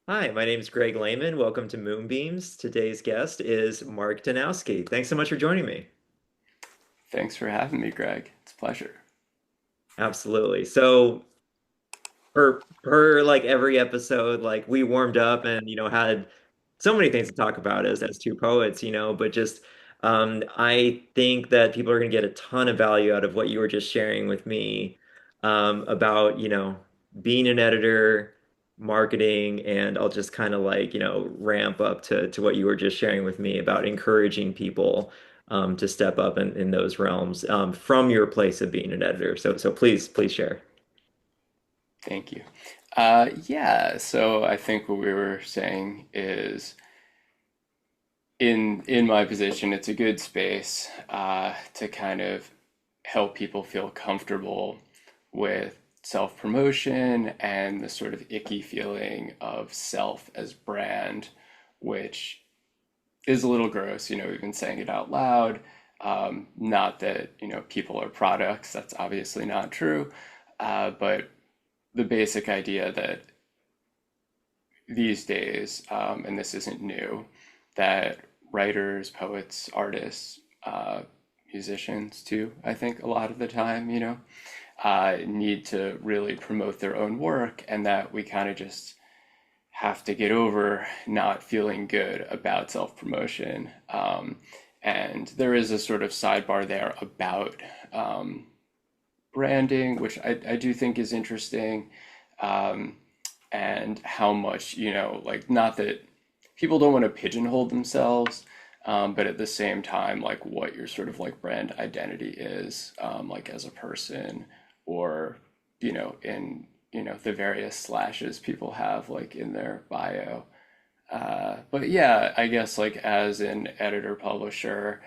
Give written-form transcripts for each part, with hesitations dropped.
Hi, my name is Greg Lehman. Welcome to Moonbeams. Today's guest is Mark Danowsky. Thanks so much for joining me. Thanks for having me, Greg. It's a pleasure. Absolutely. So, per like every episode, like we warmed up and had so many things to talk about as two poets, but just I think that people are going to get a ton of value out of what you were just sharing with me about, being an editor, marketing, and I'll just kind of like, ramp up to what you were just sharing with me about encouraging people to step up in those realms from your place of being an editor. So please share. Thank you. So I think what we were saying is in my position, it's a good space to kind of help people feel comfortable with self-promotion and the sort of icky feeling of self as brand, which is a little gross. We've been saying it out loud. Not that, people are products. That's obviously not true. But the basic idea that these days, and this isn't new, that writers, poets, artists, musicians too, I think a lot of the time, need to really promote their own work, and that we kind of just have to get over not feeling good about self promotion. And there is a sort of sidebar there about branding, which I do think is interesting, um, and how much, like, not that people don't want to pigeonhole themselves, but at the same time, like, what your sort of like brand identity is, like as a person, or, in, the various slashes people have, like, in their bio. But yeah, I guess like as an editor publisher,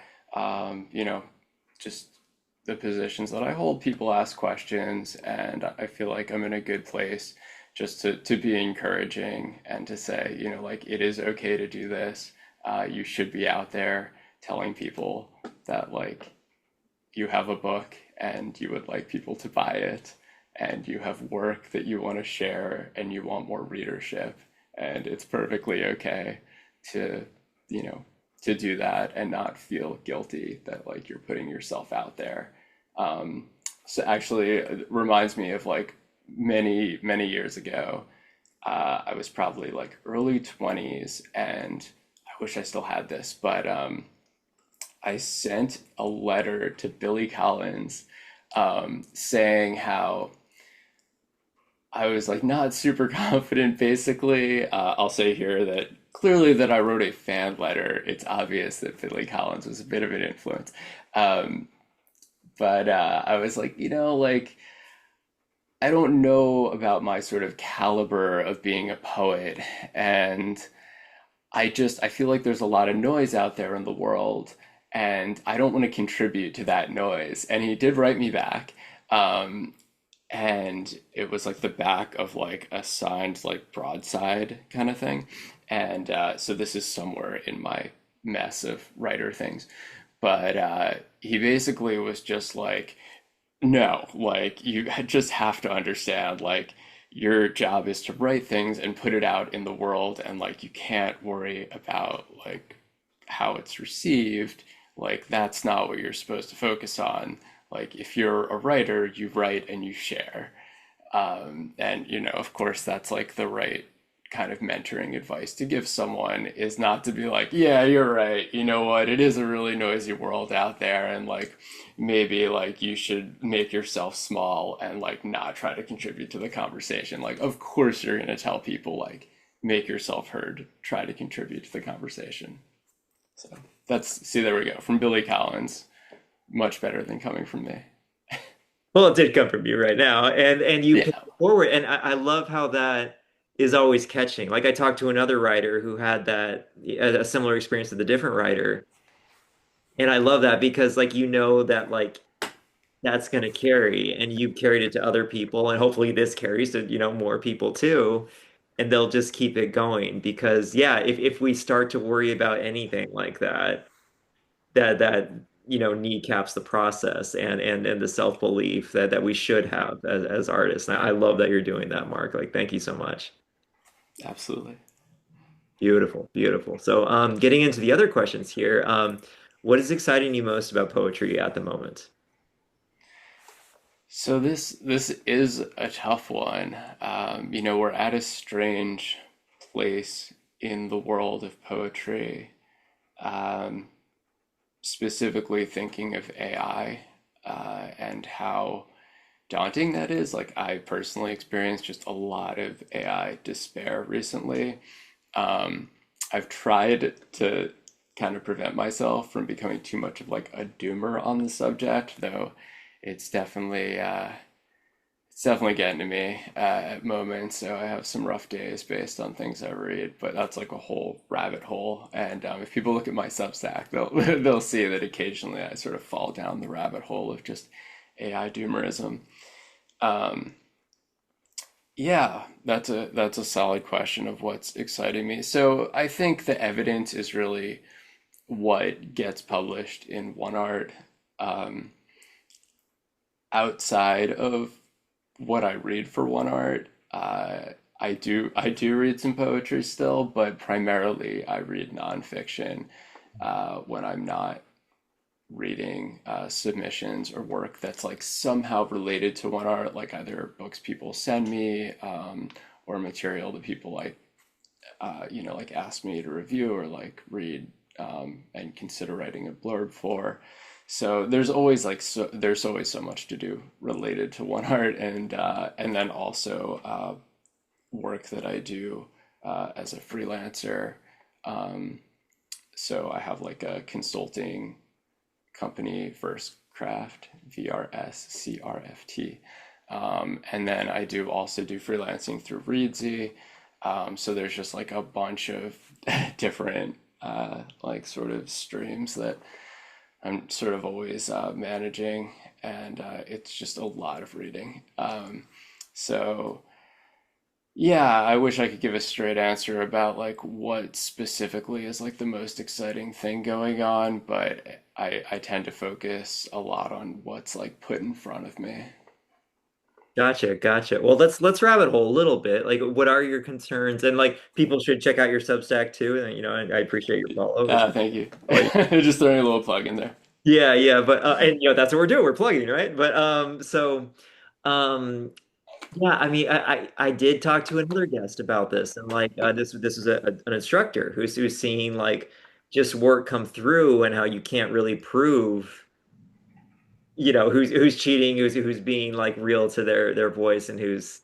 just the positions that I hold, people ask questions, and I feel like I'm in a good place just to be encouraging and to say, like it is okay to do this. You should be out there telling people that like you have a book and you would like people to buy it, and you have work that you want to share and you want more readership, and it's perfectly okay to, you know, to do that and not feel guilty that like you're putting yourself out there. So actually, it reminds me of like many years ago. I was probably like early 20s, and I wish I still had this, but I sent a letter to Billy Collins, saying how I was like not super confident, basically. I'll say here that clearly that I wrote a fan letter. It's obvious that Billy Collins was a bit of an influence. Um, but I was like, like I don't know about my sort of caliber of being a poet, and I feel like there's a lot of noise out there in the world, and I don't want to contribute to that noise. And he did write me back. Um, and it was like the back of like a signed like broadside kind of thing. And so this is somewhere in my mess of writer things. But he basically was just like, no, like you just have to understand, like your job is to write things and put it out in the world, and like you can't worry about like how it's received. Like that's not what you're supposed to focus on. Like if you're a writer, you write and you share. And of course, that's like the right kind of mentoring advice to give someone, is not to be like, yeah, you're right. You know what? It is a really noisy world out there, and like maybe like you should make yourself small and like not try to contribute to the conversation. Like, of course, you're going to tell people like make yourself heard, try to contribute to the conversation. So see, there we go. From Billy Collins, much better than coming from me. Well, it did come from you right now, and you paid Yeah. it forward, and I love how that is always catching. Like I talked to another writer who had that a similar experience with a different writer, and I love that because like that like that's going to carry, and you've carried it to other people, and hopefully this carries to more people too, and they'll just keep it going because yeah, if we start to worry about anything like that that kneecaps the process and the self-belief that we should have as artists. And I love that you're doing that, Mark. Like, thank you so much. Absolutely. Beautiful, beautiful. So, getting into the other questions here, what is exciting you most about poetry at the moment? So this is a tough one. We're at a strange place in the world of poetry. Um, Specifically thinking of AI and how daunting that is. Like I personally experienced just a lot of AI despair recently. Um, I've tried to kind of prevent myself from becoming too much of like a doomer on the subject, though it's definitely it's definitely getting to me at moments. So I have some rough days based on things I read, but that's like a whole rabbit hole. And if people look at my Substack, they'll they'll see that occasionally I sort of fall down the rabbit hole of just AI doomerism. Um, yeah, that's a solid question of what's exciting me. So I think the evidence is really what gets published in OneArt. Um, Outside of what I read for OneArt, I do read some poetry still, but primarily I read nonfiction when I'm not reading submissions or work that's like somehow related to OneArt, like either books people send me or material that people like like ask me to review or like read and consider writing a blurb for. So there's always so much to do related to OneArt and then also work that I do as a freelancer. Um, so I have like a consulting company, First Craft, VRSCRFT. And then I do also do freelancing through Reedsy. So there's just like a bunch of different like sort of streams that I'm sort of always managing, and it's just a lot of reading. So yeah, I wish I could give a straight answer about like what specifically is like the most exciting thing going on, but I tend to focus a lot on what's like put in front of me. Gotcha, gotcha. Well, let's rabbit hole a little bit. Like, what are your concerns? And like, people should check out your Substack too. And I appreciate your follow. It's Thank you. like, Just throwing a little plug in there. yeah, yeah. But and that's what we're doing. We're plugging, right? But um, yeah. I mean, I did talk to another guest about this, and like, this was an instructor who's seeing like just work come through and how you can't really prove. Who's cheating, who's being like real to their voice, and who's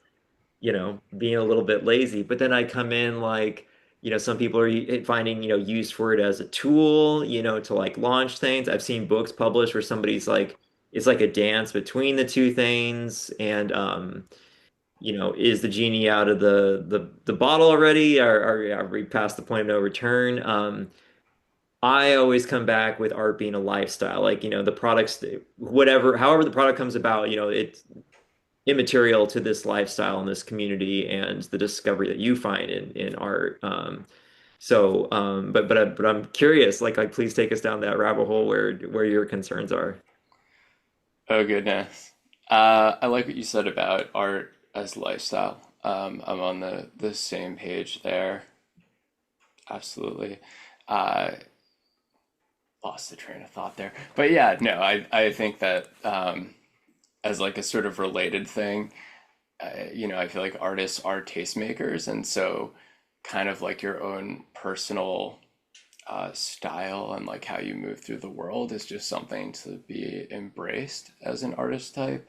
being a little bit lazy. But then I come in like, some people are finding, use for it as a tool, to like launch things. I've seen books published where somebody's like, it's like a dance between the two things. And, is the genie out of the bottle already? Are we past the point of no return? I always come back with art being a lifestyle. Like, the products, whatever, however the product comes about, it's immaterial to this lifestyle and this community and the discovery that you find in art. But I'm curious, like please take us down that rabbit hole where your concerns are. Oh goodness. I like what you said about art as lifestyle. I'm on the same page there. Absolutely. Uh, Lost the train of thought there. But yeah, no, I think that as like a sort of related thing, I feel like artists are tastemakers, and so kind of like your own personal style and like how you move through the world is just something to be embraced as an artist type.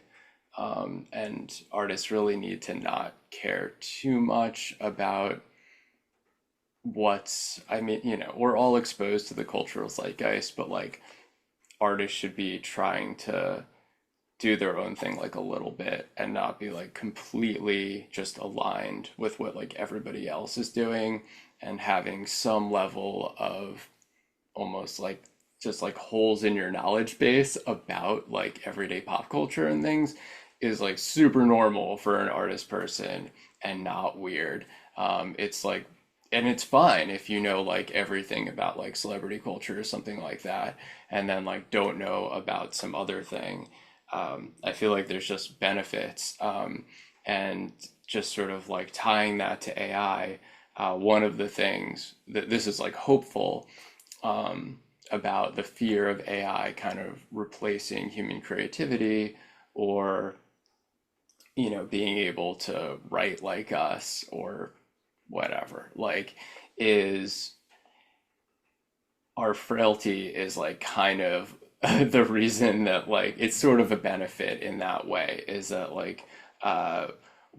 And artists really need to not care too much about I mean, we're all exposed to the cultural zeitgeist, but like artists should be trying to do their own thing like a little bit and not be like completely just aligned with what like everybody else is doing and having some level of almost like just like holes in your knowledge base about like everyday pop culture and things is like super normal for an artist person and not weird. It's like, and it's fine if you know like everything about like celebrity culture or something like that, and then like don't know about some other thing. I feel like there's just benefits, and just sort of like tying that to AI. one of the things that this is like hopeful about the fear of AI kind of replacing human creativity, or being able to write like us or whatever, like, is our frailty is like kind of the reason that like it's sort of a benefit in that way, is that like uh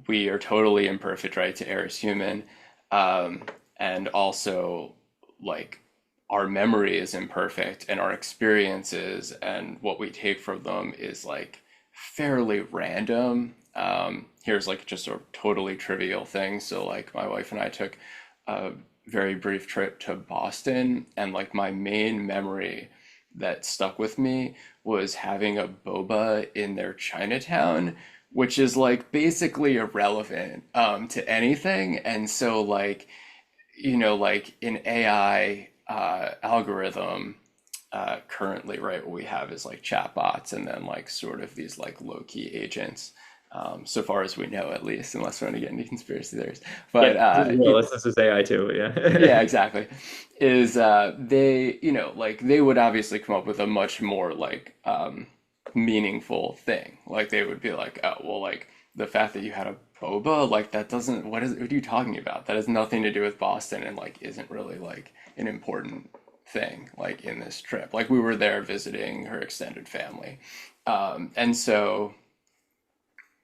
we are totally imperfect, right, to err as human. And also, like, our memory is imperfect, and our experiences and what we take from them is like fairly random. Here's like just a totally trivial thing. So like my wife and I took a very brief trip to Boston, and like my main memory that stuck with me was having a boba in their Chinatown, which is like basically irrelevant to anything. And so like, like an AI algorithm currently, right, what we have is like chatbots, and then like sort of these like low-key agents, so far as we know, at least, unless we're going to get into conspiracy theories. Yeah, But this is real. This is AI too. yeah, Yeah. exactly. Is they, like they would obviously come up with a much more like meaningful thing. Like they would be like, oh, well, like the fact that you had a boba, like that doesn't, what are you talking about? That has nothing to do with Boston, and like isn't really like an important thing like in this trip. Like we were there visiting her extended family. And so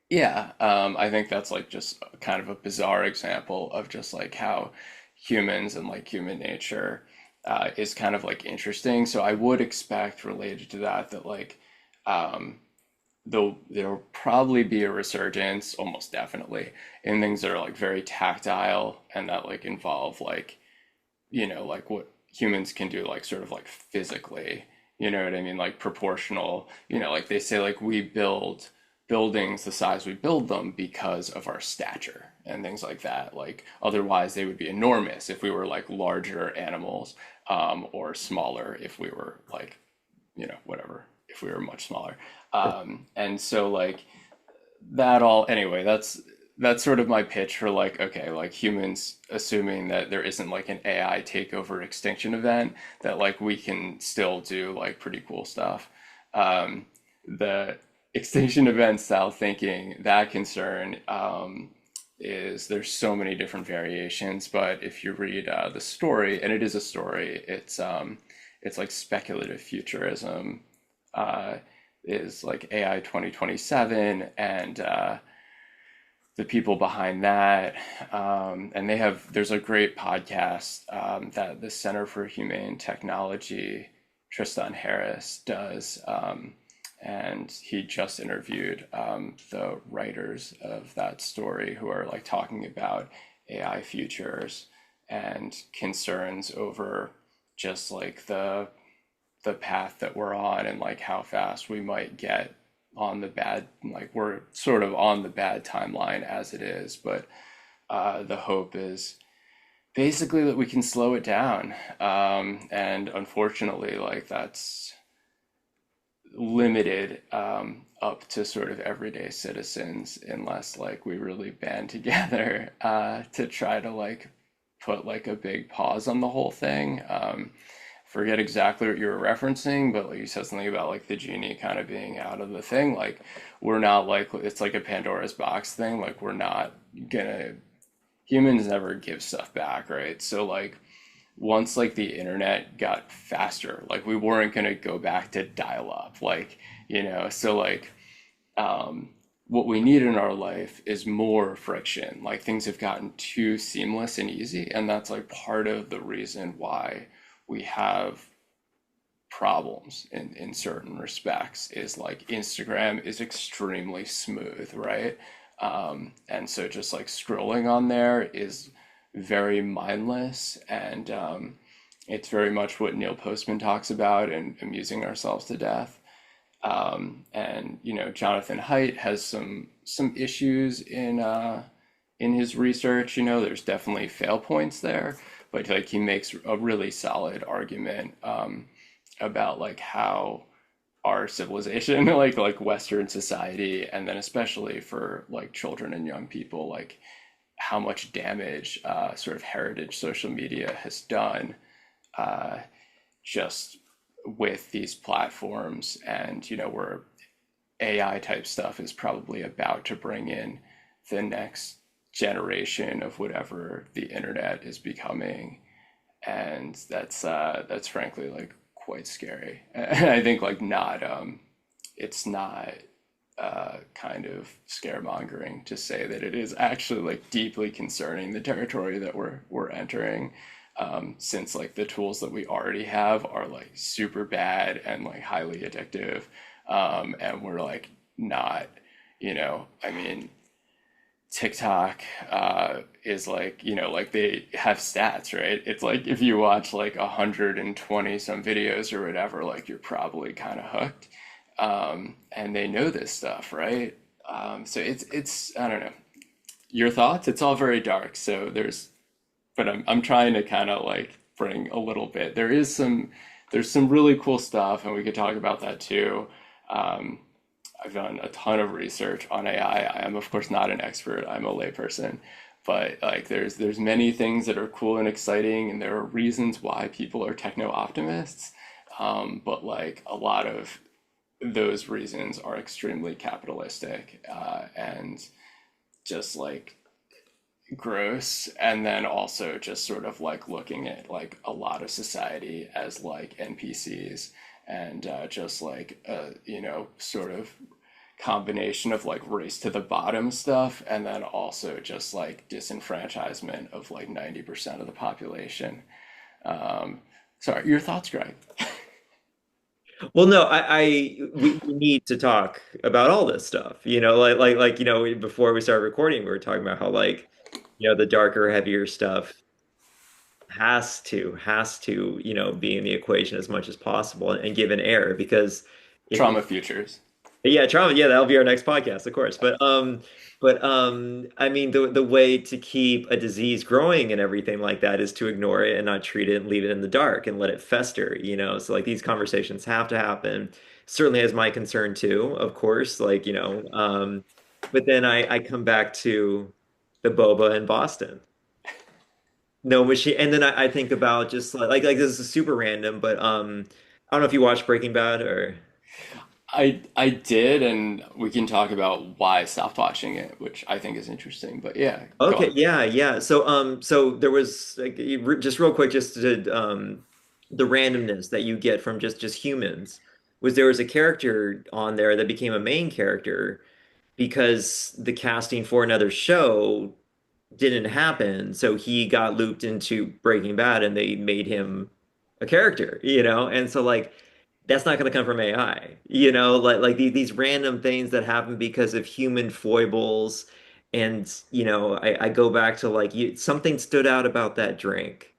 yeah, I think that's like just kind of a bizarre example of just like how humans and like human nature is kind of like interesting. So I would expect, related to that, that like um, there'll probably be a resurgence, almost definitely, in things that are like very tactile and that like involve like, like what humans can do, like sort of like physically, you know what I mean? Like proportional, like they say, like we build buildings the size we build them because of our stature and things like that. Like otherwise they would be enormous if we were like larger animals, or smaller if we were like, whatever, if we were much smaller. And so like that all, anyway, that's sort of my pitch for like, okay, like humans, assuming that there isn't like an AI takeover extinction event, that like we can still do like pretty cool stuff. The extinction event style thinking, that concern, is there's so many different variations, but if you read the story, and it is a story, it's like speculative futurism, uh, is like AI 2027, and the people behind that. And there's a great podcast that the Center for Humane Technology, Tristan Harris, does. And he just interviewed the writers of that story, who are like talking about AI futures and concerns over just like the path that we're on, and like how fast we might get on the bad, like we're sort of on the bad timeline as it is, but the hope is basically that we can slow it down. And unfortunately, like that's limited up to sort of everyday citizens, unless like we really band together to try to like put like a big pause on the whole thing. Forget exactly what you were referencing, but like you said something about like the genie kind of being out of the thing. Like we're not like, it's like a Pandora's box thing. Like we're not gonna, humans never give stuff back, right? So like once like the internet got faster, like we weren't gonna go back to dial up. Like, so like what we need in our life is more friction. Like things have gotten too seamless and easy, and that's like part of the reason why we have problems in certain respects, is like Instagram is extremely smooth, right? And so just like scrolling on there is very mindless, and it's very much what Neil Postman talks about, and amusing ourselves to death. And Jonathan Haidt has some issues in his research. There's definitely fail points there, but like he makes a really solid argument about like how our civilization, like Western society, and then especially for like children and young people, like how much damage sort of heritage social media has done just with these platforms, and where AI type stuff is probably about to bring in the next generation of whatever the internet is becoming, and that's frankly like quite scary. And I think like not it's not kind of scaremongering to say that it is actually like deeply concerning the territory that we're entering, since like the tools that we already have are like super bad and like highly addictive, and we're like not, I mean, TikTok is like, like they have stats, right? It's like if you watch like 120 some videos or whatever, like you're probably kind of hooked. And they know this stuff, right? So it's I don't know. Your thoughts? It's all very dark. So but I'm trying to kind of like bring a little bit. There's some really cool stuff, and we could talk about that too. Um, I've done a ton of research on AI. I am of course not an expert. I'm a layperson, but like there's many things that are cool and exciting, and there are reasons why people are techno optimists. But like a lot of those reasons are extremely capitalistic, and just like gross, and then also just sort of like looking at like a lot of society as like NPCs, and just like sort of combination of like race to the bottom stuff, and then also just like disenfranchisement of like 90% of the population. Sorry, your thoughts, Greg? Well, no, we need to talk about all this stuff. Before we started recording, we were talking about how like, the darker, heavier stuff has to, be in the equation as much as possible and give an air because if you Trauma futures. yeah, trauma. Yeah, that'll be our next podcast, of course. But I mean, the way to keep a disease growing and everything like that is to ignore it and not treat it and leave it in the dark and let it fester. So like these conversations have to happen. Certainly as my concern too, of course. But then I come back to the boba in Boston. No machine, and then I think about just like this is super random, but I don't know if you watched Breaking Bad or. I did, and we can talk about why I stopped watching it, which I think is interesting. But yeah, go Okay, on. yeah, yeah. So there was like just real quick, just to the randomness that you get from just humans was there was a character on there that became a main character because the casting for another show didn't happen. So he got looped into Breaking Bad and they made him a character. And so like that's not going to come from AI. Like these random things that happen because of human foibles. And I go back to like something stood out about that drink.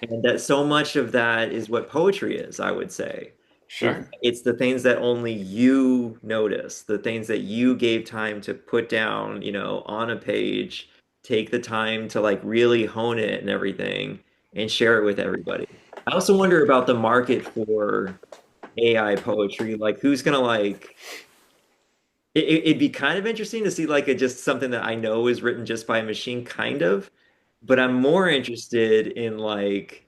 And that so much of that is what poetry is, I would say. Sure. It's the things that only you notice, the things that you gave time to put down, on a page, take the time to like really hone it and everything and share it with everybody. I also wonder about the market for AI poetry. Like who's gonna like it'd be kind of interesting to see like just something that I know is written just by a machine, kind of, but I'm more interested in like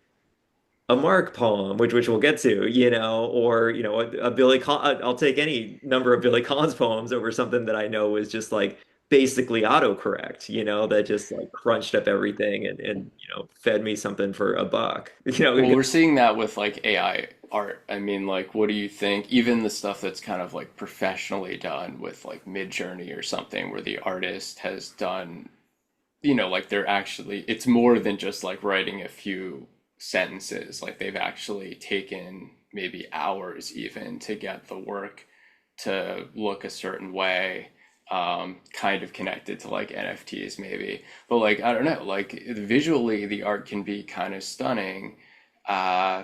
a Mark poem, which we'll get to, or a Billy. I'll take any number of Billy Collins poems over something that I know was just like basically autocorrect, that just like crunched up everything and fed me something for a buck. Well, we're seeing that with like AI art. I mean, like, what do you think? Even the stuff that's kind of like professionally done with like Midjourney or something, where the artist has done, like they're actually, it's more than just like writing a few sentences. Like they've actually taken maybe hours even to get the work to look a certain way, kind of connected to like NFTs maybe. But like, I don't know, like visually the art can be kind of stunning. Uh,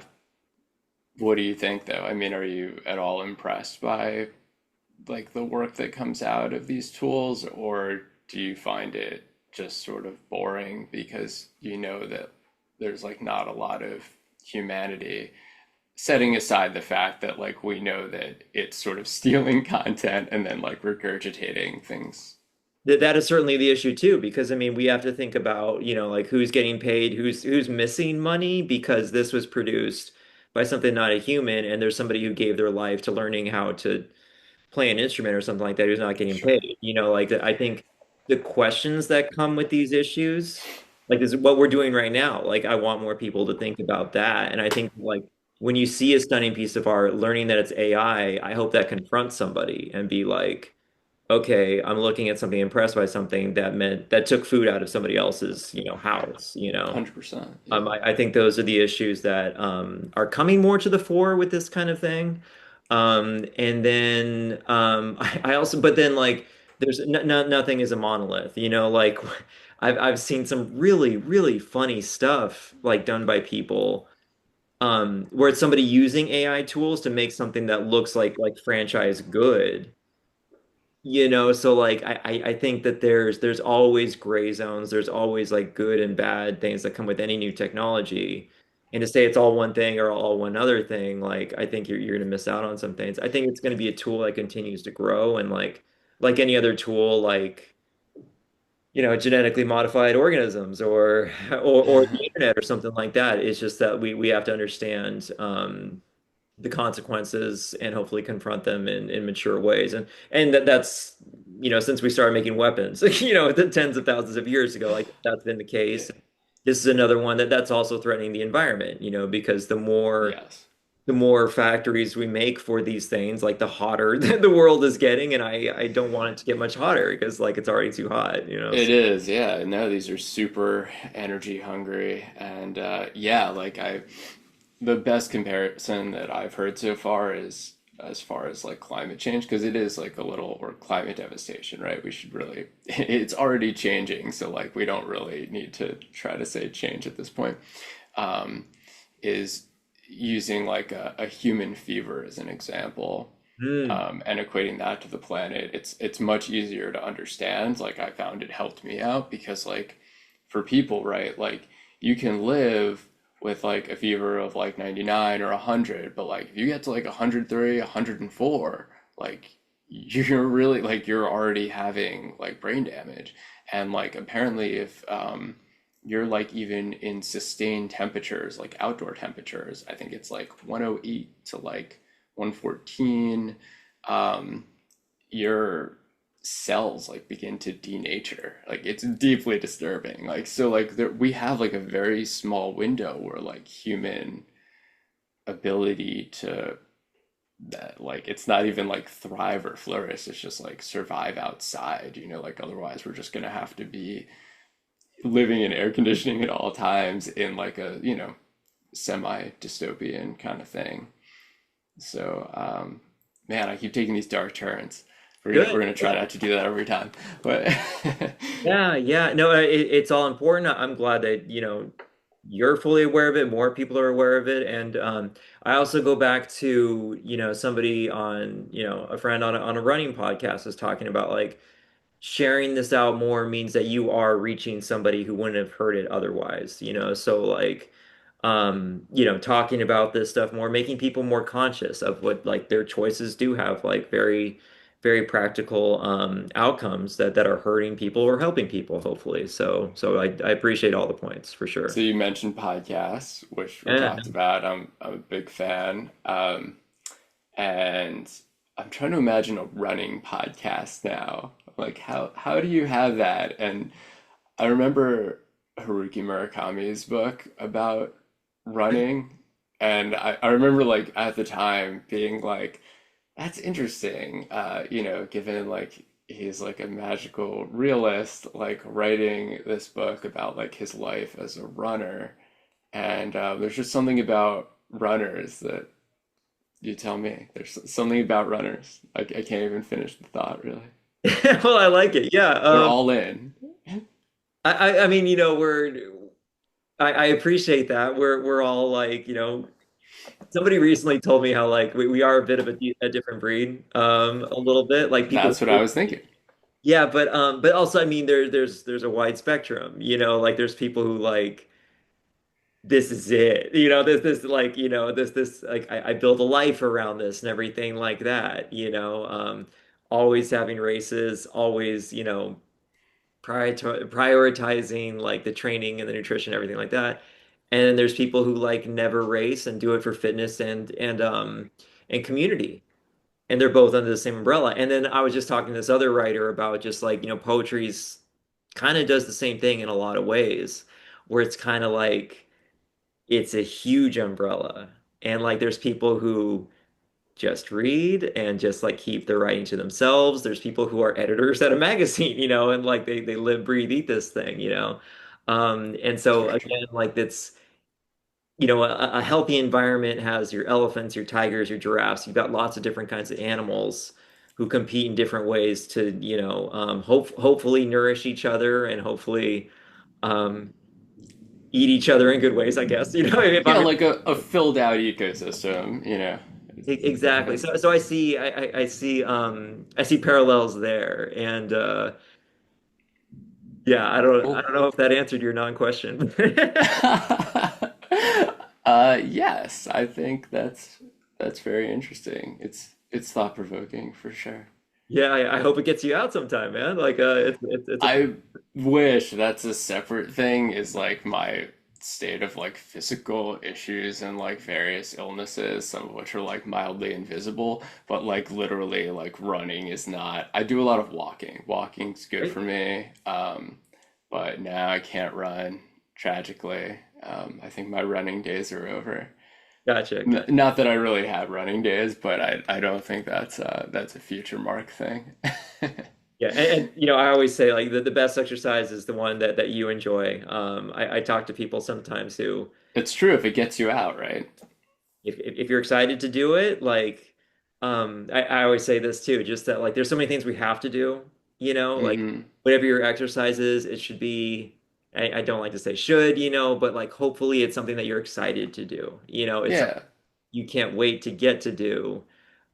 what do you think though? I mean, are you at all impressed by like the work that comes out of these tools, or do you find it just sort of boring because you know that there's like not a lot of humanity, setting aside the fact that like we know that it's sort of stealing content and then like regurgitating things. that is certainly the issue too, because I mean, we have to think about, like who's getting paid, who's missing money because this was produced by something not a human, and there's somebody who gave their life to learning how to play an instrument or something like that who's not getting Sure. paid. Like I think the questions that come with these issues, like this is what we're doing right now. Like I want more people to think about that. And I think like when you see a stunning piece of art, learning that it's AI, I hope that confronts somebody and be like, okay, I'm looking at something, impressed by something that meant that took food out of somebody else's, house. 100%. Yeah. I think those are the issues that are coming more to the fore with this kind of thing. And then I also, but then like, there's nothing is a monolith, like I've seen some really, really funny stuff like done by people where it's somebody using AI tools to make something that looks like franchise good. So like I think that there's always gray zones. There's always like good and bad things that come with any new technology. And to say it's all one thing or all one other thing, like I think you're gonna miss out on some things. I think it's gonna be a tool that continues to grow and like any other tool, like genetically modified organisms or the internet or something like that. It's just that we have to understand the consequences and hopefully confront them in mature ways. And that's since we started making weapons, the tens of thousands of years ago, like that's been the Yeah. case. This is another one that's also threatening the environment, because Yes. the more factories we make for these things, like the hotter the world is getting, and I don't want it to get much hotter because like it's already too hot. It So, is, yeah. No, these are super energy hungry, and yeah, like the best comparison that I've heard so far is as far as like climate change, because it is like a little, or climate devastation, right? We should really, it's already changing, so like we don't really need to try to say change at this point. Um, is using like a human fever as an example, mm, and equating that to the planet, it's much easier to understand. Like I found it helped me out because like for people, right, like you can live with like a fever of like 99 or 100, but like if you get to like 103, 104, like you're really like you're already having like brain damage. And like apparently if you're like even in sustained temperatures, like outdoor temperatures, I think it's like 108 to like 114, um, your cells like begin to denature. Like it's deeply disturbing. Like so like there, we have like a very small window where like human ability to that like it's not even like thrive or flourish, it's just like survive outside, like otherwise we're just gonna have to be living in air conditioning at all times in like a semi dystopian kind of thing. So man, I keep taking these dark turns. We're good. gonna try not to do that every time, but Yeah, yeah. No, it's all important. I'm glad that, you're fully aware of it, more people are aware of it. And I also go back to, somebody on, a friend on a running podcast was talking about like sharing this out more means that you are reaching somebody who wouldn't have heard it otherwise. So like talking about this stuff more, making people more conscious of what like their choices do have like very, very practical outcomes that are hurting people or helping people, hopefully. So I appreciate all the points for so sure. you mentioned podcasts, which we Yeah. talked about. I'm a big fan. And I'm trying to imagine a running podcast now. Like how do you have that? And I remember Haruki Murakami's book about running, and I remember like at the time being like, that's interesting. Given like he's like a magical realist, like writing this book about like his life as a runner, and there's just something about runners that you tell me. There's something about runners. I can't even finish the thought, really. Well, I like it. Yeah. They're all in. I mean, I appreciate that. We're all like, somebody recently told me how like we are a bit of a different breed, a little bit. Like people, That's what I was thinking. yeah, but also I mean there's a wide spectrum, like there's people who like this is it, this like, this like I build a life around this and everything like that, always having races, always, prioritizing like the training and the nutrition, everything like that. And then there's people who like never race and do it for fitness and community. And they're both under the same umbrella. And then I was just talking to this other writer about just like, poetry's kind of does the same thing in a lot of ways, where it's kind of like it's a huge umbrella. And like there's people who just read and just like keep their writing to themselves. There's people who are editors at a magazine, and like they live, breathe, eat this thing. And It's so very true. again, like that's a healthy environment has your elephants, your tigers, your giraffes. You've got lots of different kinds of animals who compete in different ways to, hopefully nourish each other and hopefully um, eat each other in good ways, I guess. If Yeah, I'm like a filled out ecosystem, you know. exactly. So I see parallels there, and yeah, I Cool. don't know if that answered your non-question. Yes, I think that's very interesting. It's thought provoking for sure. Yeah, I hope it gets you out sometime, man. Like, it's a I wish that's a separate thing, is like my state of like physical issues and like various illnesses, some of which are like mildly invisible, but like literally like running is not. I do a lot of walking. Walking's good great. for me. But now I can't run, tragically. I think my running days are over. Gotcha, gotcha. Not that I really have running days, but I don't think that's a future Mark thing. Yeah, and I always say like the best exercise is the one that you enjoy. I talk to people sometimes who It's true if it gets you out, right? if you're excited to do it, like I always say this too, just that like there's so many things we have to do, like Hmm. whatever your exercise is, it should be I don't like to say should, but like hopefully it's something that you're excited to do. It's something Yeah, you can't wait to get to do.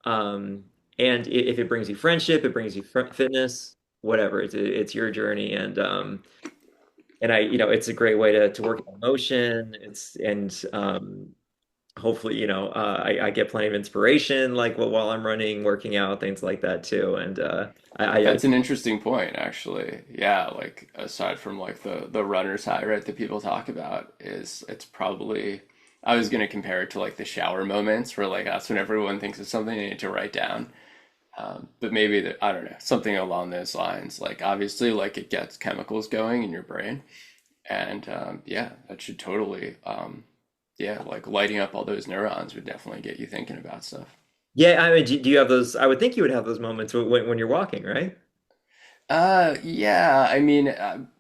Um, and if it brings you friendship, it brings you fitness, whatever, it's your journey. And it's a great way to work on emotion. Hopefully, I get plenty of inspiration, like while I'm running, working out, things like that too. And I that's an interesting point, actually. Yeah, like aside from like the runner's high, right, that people talk about, is it's probably I was gonna compare it to like the shower moments where like that's when everyone thinks of something they need to write down. But maybe I don't know, something along those lines. Like obviously, like it gets chemicals going in your brain, and yeah, that should totally, yeah, like lighting up all those neurons would definitely get you thinking about stuff. yeah, I mean, do you have those? I would think you would have those moments when you're walking, right? Yeah, I mean,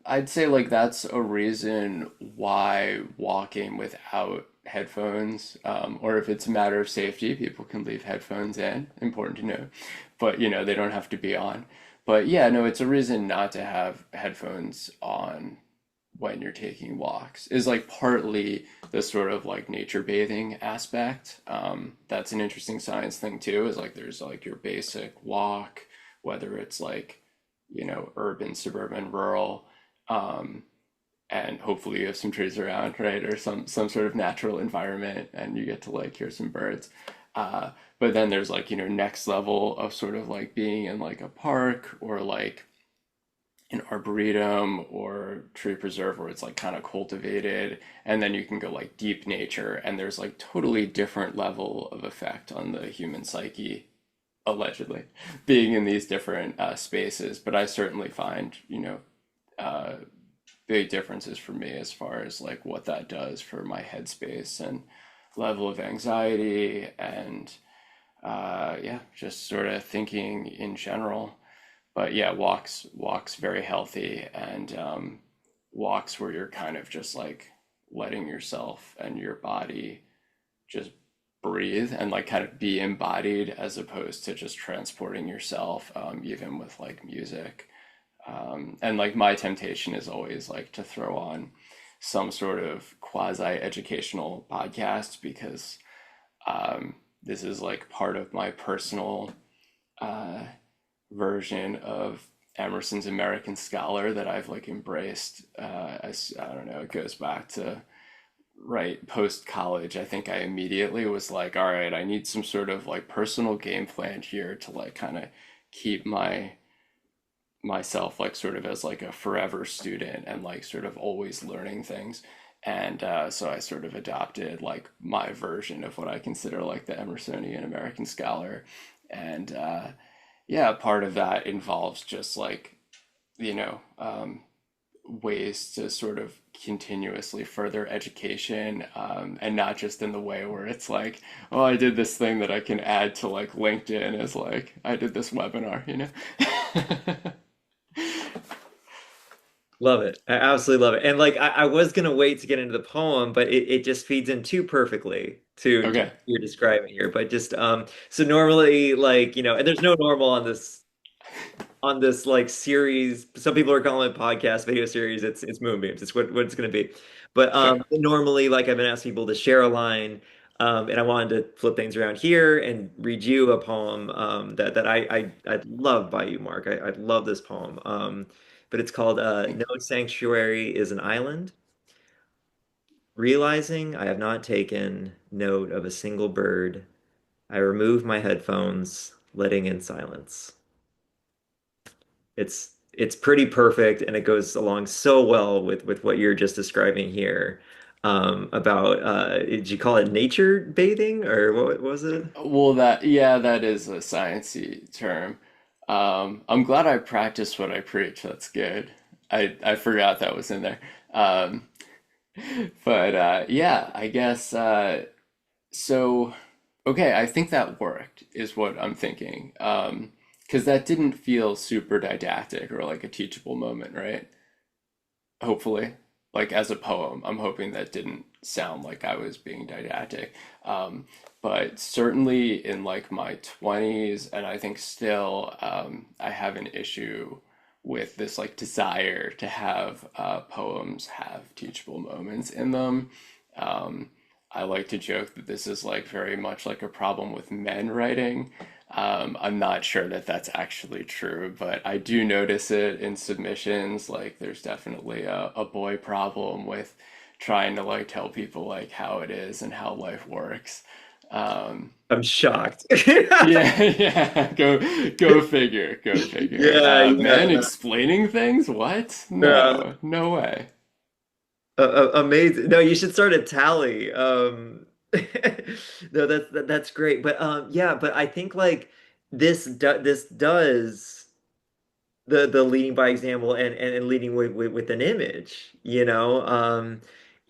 I'd say like that's a reason why walking without headphones, or if it's a matter of safety, people can leave headphones in. Important to know, but they don't have to be on. But yeah, no, it's a reason not to have headphones on when you're taking walks, is like partly the sort of like nature bathing aspect. That's an interesting science thing too, is like there's like your basic walk, whether it's like urban, suburban, rural, um, and hopefully you have some trees around, right, or some sort of natural environment, and you get to like hear some birds. But then there's like next level of sort of like being in like a park or like an arboretum or tree preserve where it's like kind of cultivated, and then you can go like deep nature, and there's like totally different level of effect on the human psyche, allegedly, being in these different spaces. But I certainly find uh, big differences for me as far as like what that does for my headspace and level of anxiety and yeah, just sort of thinking in general. But yeah, walks very healthy, and walks where you're kind of just like letting yourself and your body just breathe and like kind of be embodied, as opposed to just transporting yourself, even with like music. And like my temptation is always like to throw on some sort of quasi educational podcast, because this is like part of my personal uh, version of Emerson's American Scholar that I've like embraced. As I don't know, it goes back to right post college. I think I immediately was like, all right, I need some sort of like personal game plan here to like kind of keep myself like sort of as like a forever student and like sort of always learning things. And so I sort of adopted like my version of what I consider like the Emersonian American scholar. And yeah, part of that involves just like, you know, ways to sort of continuously further education, and not just in the way where it's like, oh, I did this thing that I can add to like LinkedIn as like I did this webinar, you know? Love it. I absolutely love it. And like I was gonna wait to get into the poem, but it just feeds in too perfectly to what Okay. you're describing here. But just so normally like, and there's no normal on this like series. Some people are calling it podcast video series. It's Moonbeams. It's what it's going to be. But Sure. normally, like I've been asking people to share a line, and I wanted to flip things around here and read you a poem that I love by you, Mark. I love this poem. But it's called Thank "No Sanctuary is an Island." Realizing I have not taken note of a single bird, I remove my headphones, letting in silence. It's pretty perfect, and it goes along so well with what you're just describing here, about did you call it nature bathing, or what was it? you. Well, that, yeah, that is a sciencey term. I'm glad I practiced what I preach. That's good. I forgot that was in there. Um, but yeah, I guess so. Okay, I think that worked, is what I'm thinking. Because that didn't feel super didactic or like a teachable moment, right? Hopefully, like as a poem, I'm hoping that didn't sound like I was being didactic. But certainly in like my 20s, and I think still, I have an issue with this like desire to have poems have teachable moments in them. Um, I like to joke that this is like very much like a problem with men writing. I'm not sure that that's actually true, but I do notice it in submissions. Like, there's definitely a boy problem with trying to like tell people like how it is and how life works. Um, I'm shocked. yeah, yeah, go figure, go figure. Yeah, Men yeah. explaining things? What? Uh, No, no way. Amazing. No, you should start a tally. No, that's great. But yeah, but I think like this does the leading by example, and leading with an image,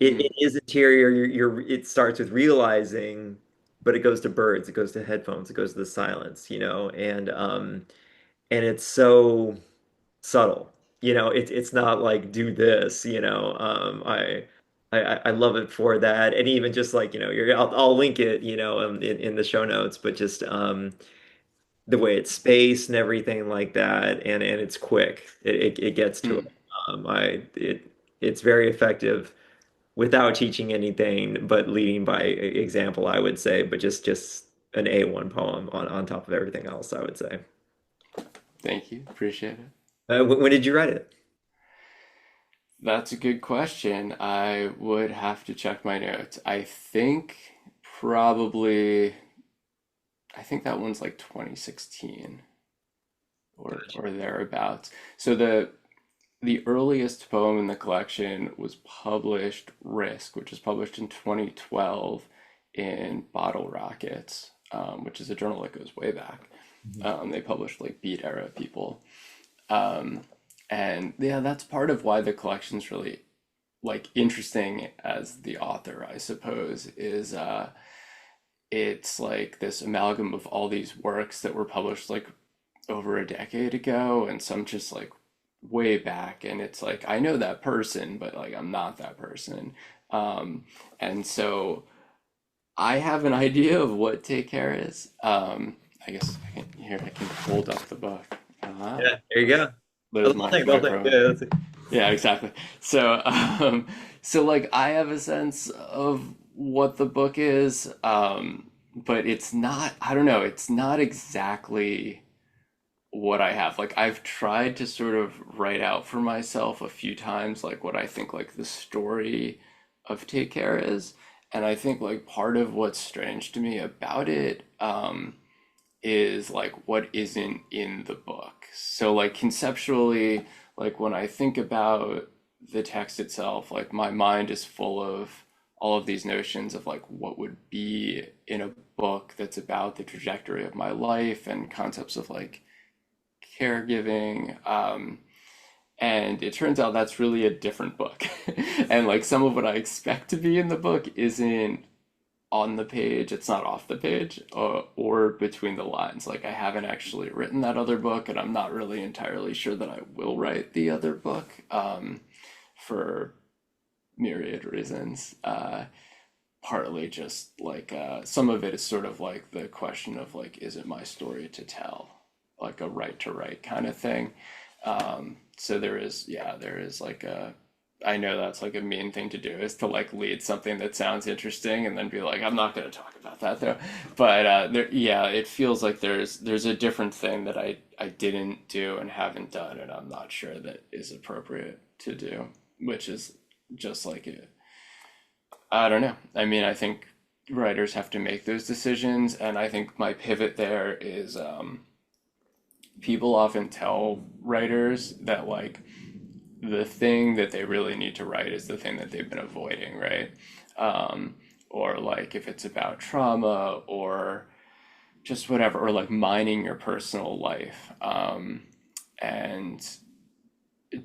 it Mhm. is interior. It starts with realizing, but it goes to birds, it goes to headphones, it goes to the silence, and it's so subtle. It's not like do this, I love it for that. And even just like, I'll link it, in the show notes, but just the way it's spaced and everything like that, and it's quick. It gets to it. Mm. It's very effective without teaching anything, but leading by example, I would say. But just an A1 poem on top of everything else, I would say. Thank you. Appreciate it. When did you write it? That's a good question. I would have to check my notes. Probably, I think that one's like 2016 or thereabouts. So the earliest poem in the collection was published Risk, which was published in 2012 in Bottle Rockets, which is a journal that goes way back. Mhm. They published like Beat era people. Um, and yeah, that's part of why the collection's really like interesting as the author, I suppose, is it's like this amalgam of all these works that were published like over a decade ago and some just like way back, and it's like I know that person, but like I'm not that person. And so I have an idea of what Take Care is. I guess I can hold up the book. Yeah, there you There's, go. there's The my whole thing. promo. Yeah, Yeah, exactly. So, so like I have a sense of what the book is, but it's not, I don't know, it's not exactly what I have. Like I've tried to sort of write out for myself a few times, like what I think like the story of Take Care is. And I think like part of what's strange to me about it, is like what isn't in the book. So like conceptually, like when I think about the text itself, like my mind is full of all of these notions of like what would be in a book that's about the trajectory of my life and concepts of like caregiving. And it turns out that's really a different book. And like some of what I expect to be in the book isn't on the page, it's not off the page, or between the lines. Like I haven't actually written that other book, and I'm not really entirely sure that I will write the other book for myriad reasons. Partly just like some of it is sort of like the question of like, is it my story to tell? Like a right to write kind of thing. So there is, yeah, there is like a, I know that's like a mean thing to do is to like lead something that sounds interesting and then be like, I'm not going to talk about that though. But there, yeah, it feels like there's a different thing that I didn't do and haven't done, and I'm not sure that is appropriate to do, which is just like it. I don't know. I mean, I think writers have to make those decisions, and I think my pivot there is people often tell writers that like the thing that they really need to write is the thing that they've been avoiding, right? Um, or like if it's about trauma or just whatever, or like mining your personal life and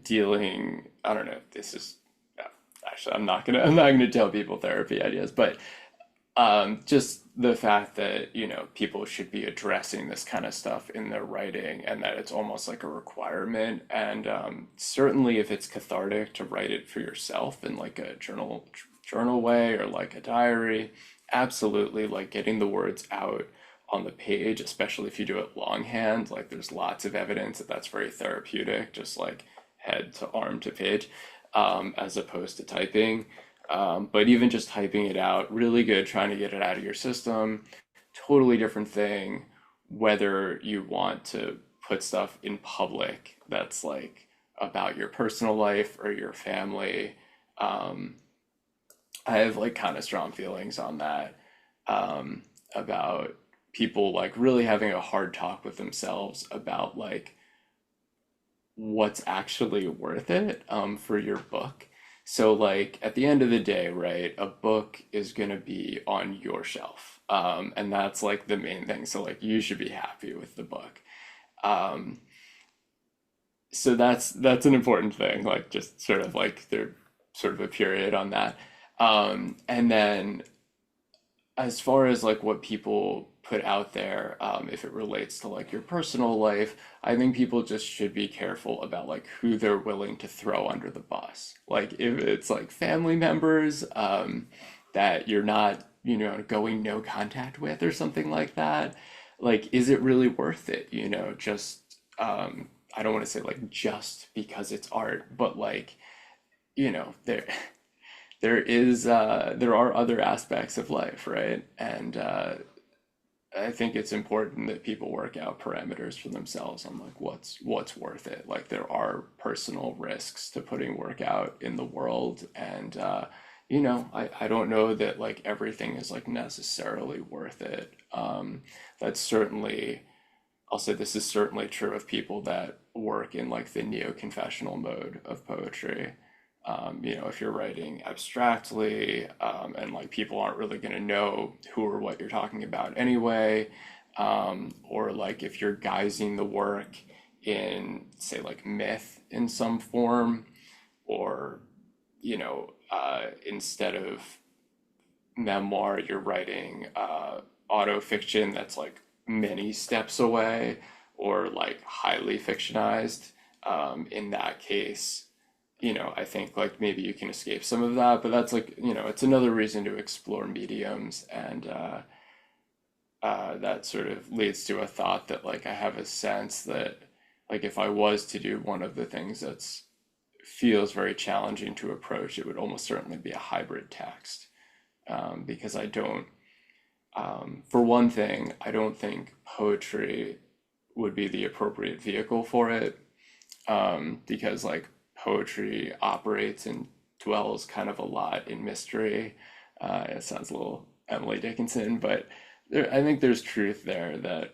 dealing. I don't know. If this is actually I'm not gonna tell people therapy ideas, but just the fact that, you know, people should be addressing this kind of stuff in their writing and that it's almost like a requirement. And certainly if it's cathartic to write it for yourself in like a journal way or like a diary, absolutely like getting the words out on the page, especially if you do it longhand, like there's lots of evidence that that's very therapeutic, just like head to arm to page, as opposed to typing. But even just typing it out, really good, trying to get it out of your system, totally different thing whether you want to put stuff in public that's like about your personal life or your family. Um, I have like kind of strong feelings on that, about people like really having a hard talk with themselves about like what's actually worth it for your book. So, like, at the end of the day, right, a book is going to be on your shelf. And that's like the main thing. So, like, you should be happy with the book. Um, so that's an important thing, like, just sort of like there's sort of a period on that. And then as far as like what people put out there, if it relates to like your personal life, I think people just should be careful about like who they're willing to throw under the bus. Like if it's like family members, that you're not, you know, going no contact with or something like that, like is it really worth it? You know, just I don't want to say like just because it's art, but like, you know, there are other aspects of life, right? And I think it's important that people work out parameters for themselves on like what's worth it. Like there are personal risks to putting work out in the world, and you know, I don't know that like everything is like necessarily worth it. That's certainly, I'll say this is certainly true of people that work in like the neo-confessional mode of poetry. You know, if you're writing abstractly, and like people aren't really going to know who or what you're talking about anyway, or like if you're guising the work in, say, like myth in some form, or, you know, instead of memoir, you're writing autofiction that's like many steps away or like highly fictionized. In that case, you know, I think like maybe you can escape some of that, but that's like, you know, it's another reason to explore mediums. And that sort of leads to a thought that like I have a sense that like if I was to do one of the things that's feels very challenging to approach, it would almost certainly be a hybrid text. Because I don't, for one thing, I don't think poetry would be the appropriate vehicle for it, because like poetry operates and dwells kind of a lot in mystery. It sounds a little Emily Dickinson, but I think there's truth there that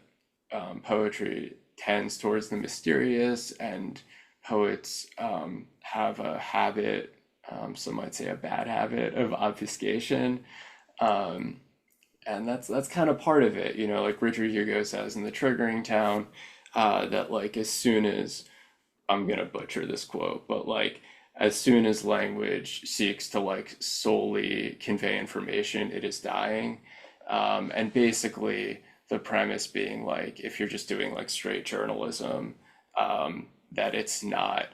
poetry tends towards the mysterious, and poets have a habit, some might say a bad habit, of obfuscation. Um, and that's kind of part of it, like Richard Hugo says in The Triggering Town, that like as soon as I'm gonna butcher this quote, but like as soon as language seeks to like solely convey information, it is dying. And basically, the premise being like if you're just doing like straight journalism, that it's not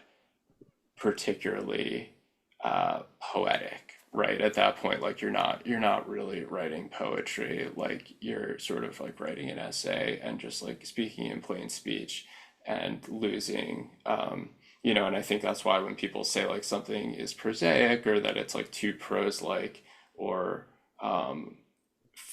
particularly poetic, right? At that point, like you're not really writing poetry, like you're sort of like writing an essay and just like speaking in plain speech and losing and I think that's why when people say like something is prosaic or that it's like too prose like, or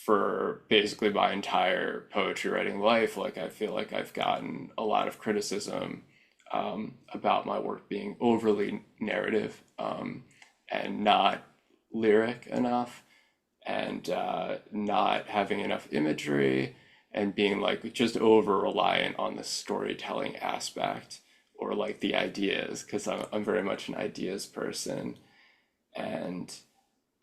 for basically my entire poetry writing life, like I feel like I've gotten a lot of criticism about my work being overly narrative, and not lyric enough, and not having enough imagery, and being like just over reliant on the storytelling aspect or like the ideas, because I'm very much an ideas person. And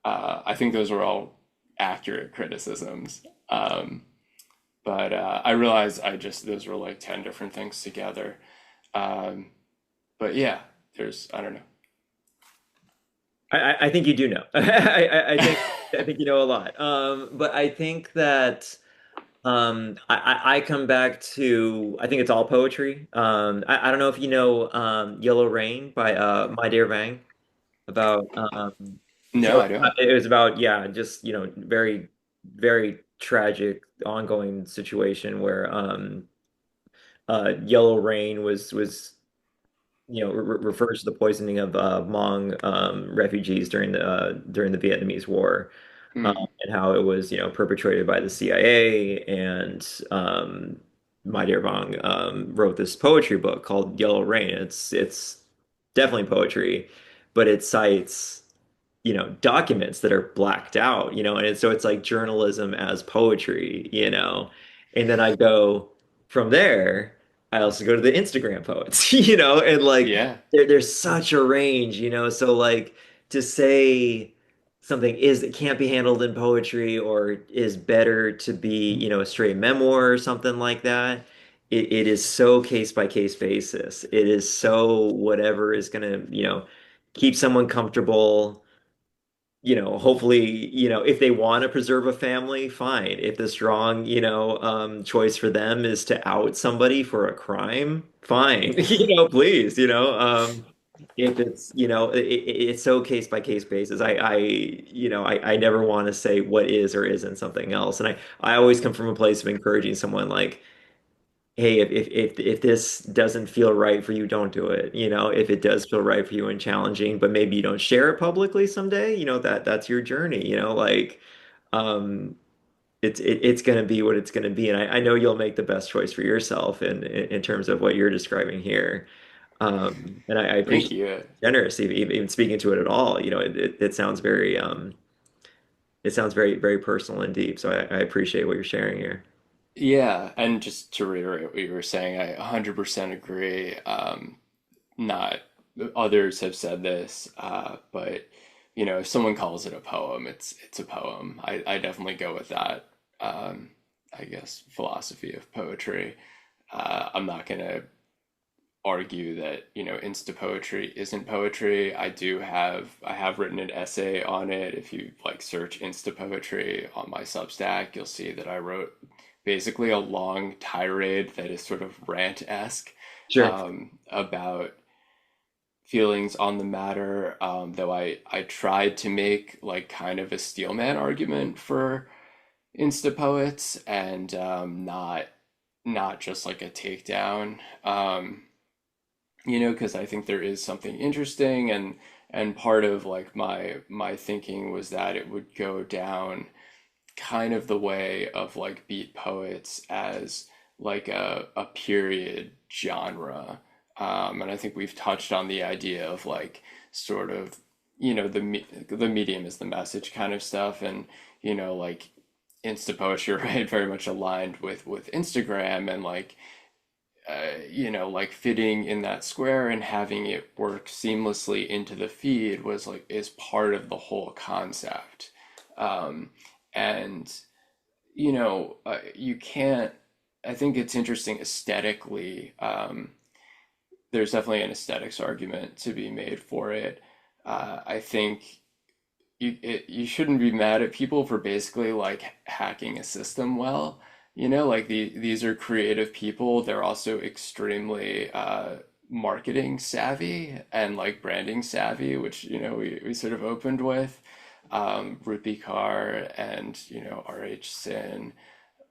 I think those are all accurate criticisms. But I realized those were like 10 different things together. Um, but yeah, I don't I think you do know. I think you know a lot. But I think that I come back to I think it's all poetry. I don't know if you know Yellow Rain by My Dear Vang about No, so I don't. it was about yeah just very very tragic ongoing situation where Yellow Rain was refers to the poisoning of Hmong refugees during the Vietnamese War, Hmm. and how it was perpetrated by the CIA. And My Dear Vong wrote this poetry book called Yellow Rain. It's definitely poetry, but it cites documents that are blacked out, and so it's like journalism as poetry, and then I go from there. I also go to the Instagram poets, and like Yeah. there's such a range, so like to say something is it can't be handled in poetry or is better to be, a straight memoir or something like that. It is so case by case basis. It is so whatever is gonna, keep someone comfortable, hopefully, if they want to preserve a family, fine. If the strong, choice for them is to out somebody for a crime, fine. Please, if it's, it's so case by case basis. I never want to say what is or isn't something else. And I always come from a place of encouraging someone like, hey, if this doesn't feel right for you, don't do it. If it does feel right for you and challenging, but maybe you don't share it publicly someday, that's your journey, like um it's gonna be what it's gonna be. And I know you'll make the best choice for yourself in terms of what you're describing here. And I Thank appreciate you. generous even speaking to it at all. It sounds very, very personal and deep. So I appreciate what you're sharing here. Yeah, and just to reiterate what you were saying, I 100% agree. Not others have said this, but if someone calls it a poem, it's a poem. I definitely go with that. I guess philosophy of poetry. I'm not gonna argue that insta poetry isn't poetry. I have written an essay on it. If you like search insta poetry on my Substack, you'll see that I wrote basically a long tirade that is sort of rant-esque, Sure. about feelings on the matter. Though I tried to make like kind of a steelman argument for insta poets, and not just like a takedown. Because I think there is something interesting, and part of like my thinking was that it would go down kind of the way of like beat poets as like a period genre. And I think we've touched on the idea of like sort of the medium is the message kind of stuff, and like Insta post, you're right, very much aligned with Instagram and like like fitting in that square and having it work seamlessly into the feed was like is part of the whole concept. Um, and you can't. I think it's interesting aesthetically. There's definitely an aesthetics argument to be made for it. I think you shouldn't be mad at people for basically like hacking a system well. Like these are creative people. They're also extremely marketing savvy and like branding savvy, which we sort of opened with. Rupi Kaur and RH Sin,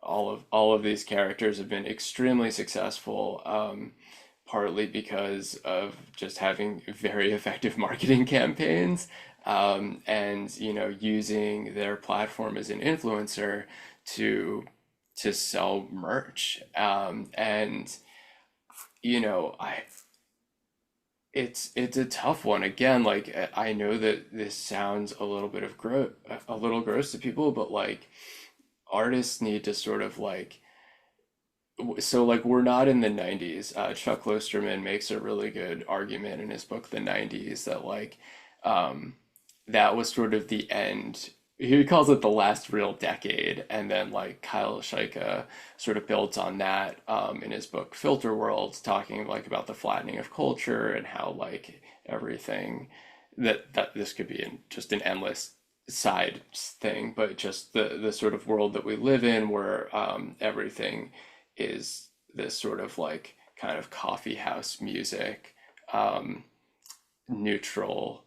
all of these characters have been extremely successful, partly because of just having very effective marketing campaigns, and using their platform as an influencer to sell merch. And I it's a tough one. Again, like I know that this sounds a little gross to people, but like artists need to sort of like so like we're not in the 90s. Chuck Klosterman makes a really good argument in his book The 90s that like um that was sort of the end. He calls it the last real decade, and then like Kyle Shaika sort of builds on that in his book Filter Worlds, talking like about the flattening of culture and how like everything that this could be just an endless side thing, but just the sort of world that we live in where everything is this sort of like kind of coffee house music, um, neutral,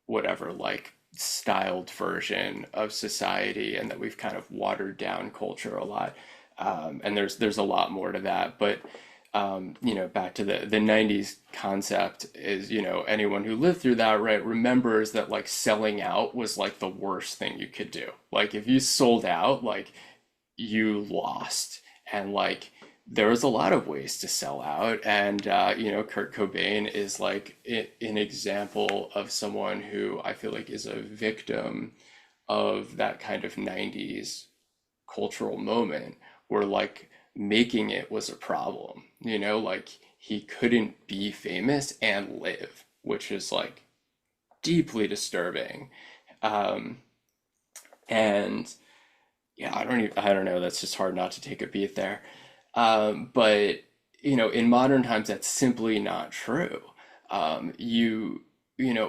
whatever, like styled version of society, and that we've kind of watered down culture a lot. And there's a lot more to that, but back to the 90s concept is, anyone who lived through that, right, remembers that like selling out was like the worst thing you could do. Like if you sold out, like you lost. And like there was a lot of ways to sell out. And Kurt Cobain is like an example of someone who I feel like is a victim of that kind of 90s cultural moment where like making it was a problem, like he couldn't be famous and live, which is like deeply disturbing. um and yeah, I don't know, that's just hard not to take a beat there. But in modern times, that's simply not true.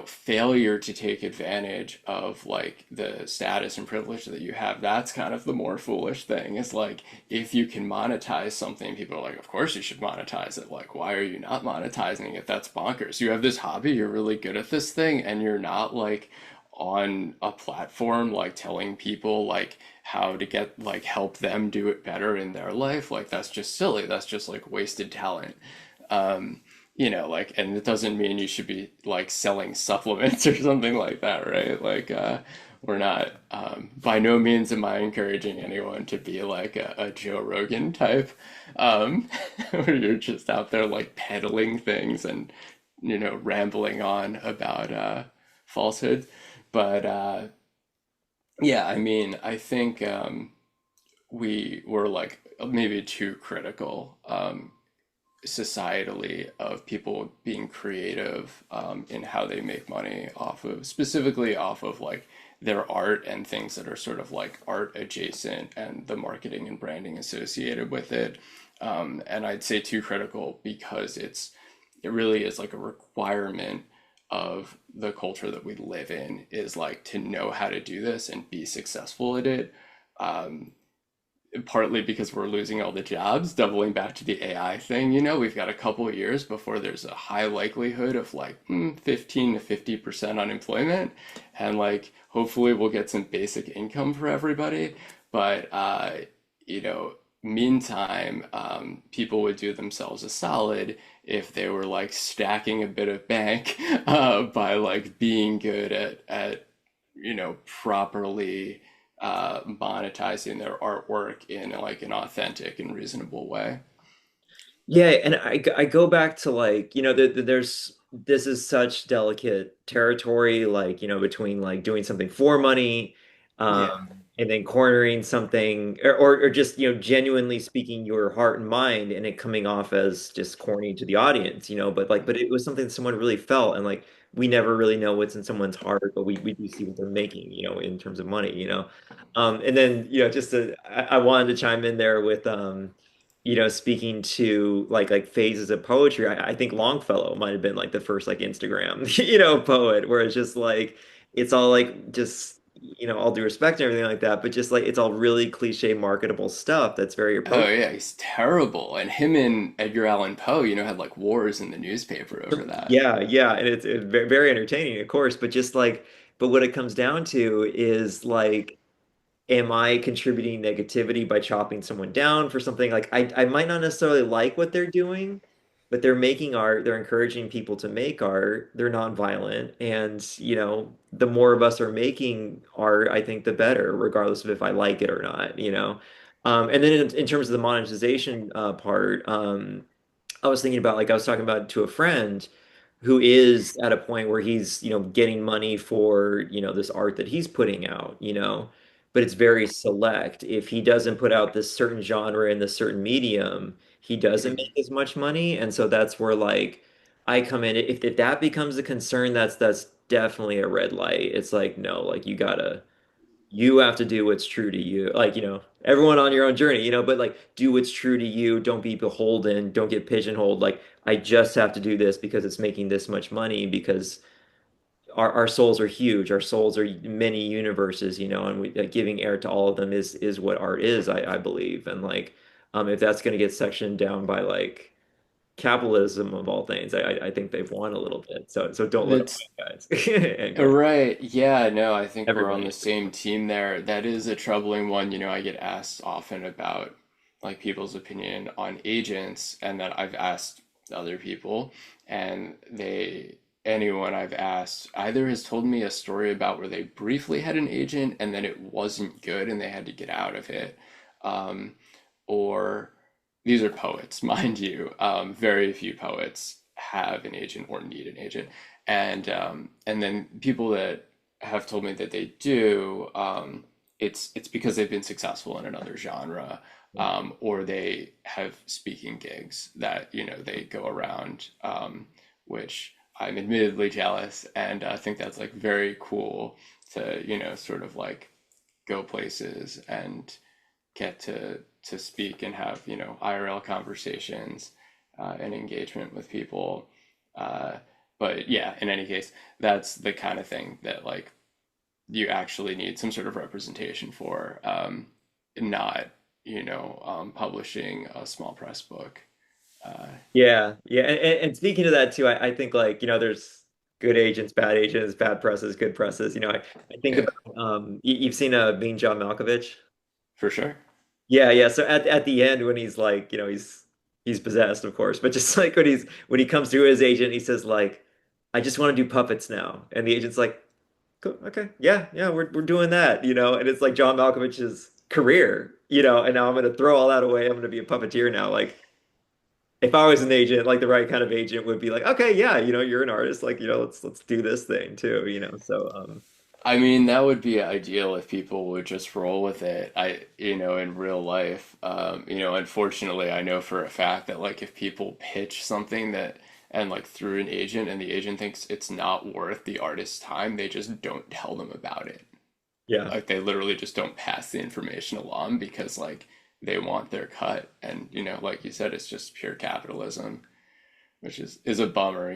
Failure to take advantage of like the status and privilege that you have, that's kind of the more foolish thing. It's like if you can monetize something, people are like, of course you should monetize it. Like, why are you not monetizing it? That's bonkers. You have this hobby, you're really good at this thing, and you're not like on a platform like telling people like how to get like help them do it better in their life. Like that's just silly, that's just like wasted talent. um like, and it doesn't mean you should be like selling supplements or something like that, right? Like we're not, by no means am I encouraging anyone to be like a Joe Rogan type, um where you're just out there like peddling things and rambling on about falsehoods. But yeah, I mean, I think we were like maybe too critical societally of people being creative in how they make money off of, specifically off of like their art and things that are sort of like art adjacent and the marketing and branding associated with it. And I'd say too critical because it really is like a requirement of the culture that we live in, is like to know how to do this and be successful at it. Um, Partly because we're losing all the jobs, doubling back to the AI thing, we've got a couple of years before there's a high likelihood of like 15 to 50% unemployment. And like, hopefully we'll get some basic income for everybody. But, meantime, people would do themselves a solid if they were like stacking a bit of bank by like being good at properly monetizing their artwork in like an authentic and reasonable way. Yeah, and I go back to like, there's this is such delicate territory, like, between like doing something for money, um, Yeah. and then cornering something or just genuinely speaking your heart and mind and it coming off as just corny to the audience, but it was something someone really felt and like we never really know what's in someone's heart, but we do see what they're making, in terms of money, and then just I wanted to chime in there with speaking to like phases of poetry. I think Longfellow might have been like the first like Instagram poet where it's just like it's all like just all due respect and everything like that, but just like it's all really cliche marketable stuff that's very Oh approachable. yeah, he's terrible. And him and Edgar Allan Poe, had like wars in the newspaper over that. Yeah, yeah, and it's very entertaining, of course, but just like but what it comes down to is like am I contributing negativity by chopping someone down for something like I might not necessarily like what they're doing, but they're making art, they're encouraging people to make art, they're nonviolent, and the more of us are making art, I think the better, regardless of if I like it or not. And then in terms of the monetization part, I was thinking about like I was talking about to a friend who is at a point where he's, getting money for, this art that he's putting out, but it's very select. If he doesn't put out this certain genre in this certain medium, he doesn't Mhm. make as much money. And so that's where like I come in. If that becomes a concern, that's definitely a red light. It's like, no, like you have to do what's true to you. Like, everyone on your own journey, but like do what's true to you. Don't be beholden. Don't get pigeonholed. Like, I just have to do this because it's making this much money because our souls are huge. Our souls are many universes, and giving air to all of them is what art is, I believe. And like, if that's going to get sectioned down by like capitalism of all things, I think they've won a little bit. So don't let them It's win, guys. And go for right. Yeah, no, I think we're on everybody. the same team there. That is a troubling one. I get asked often about like people's opinion on agents, and that I've asked other people, and anyone I've asked either has told me a story about where they briefly had an agent and then it wasn't good and they had to get out of it. Um, or these are poets, mind you. Very few poets have an agent or need an agent, and then people that have told me that they do, it's because they've been successful in another genre, or they have speaking gigs that they go around, which I'm admittedly jealous, and I think that's like very cool to sort of like go places and get to speak and have IRL conversations, and engagement with people. Uh, but yeah, in any case, that's the kind of thing that like you actually need some sort of representation for, not publishing a small press book. Uh, Yeah, yeah, and speaking to that too, I think like there's good agents, bad presses, good presses. I think yeah, about you've seen Being John Malkovich. for sure. Yeah, yeah. So at the end when he's like he's possessed, of course, but just like when he comes to his agent, he says like, I just want to do puppets now, and the agent's like, cool, okay, yeah, yeah, we're doing that, and it's like John Malkovich's career, and now I'm gonna throw all that away. I'm gonna be a puppeteer now, like. If I was an agent, like the right kind of agent would be like, okay, yeah, you're an artist, like, let's do this thing too, So I mean, that would be ideal if people would just roll with it. In real life, unfortunately, I know for a fact that like if people pitch something that and like through an agent and the agent thinks it's not worth the artist's time, they just don't tell them about it. yeah. Like they literally just don't pass the information along because like they want their cut. And like you said, it's just pure capitalism, which is a bummer.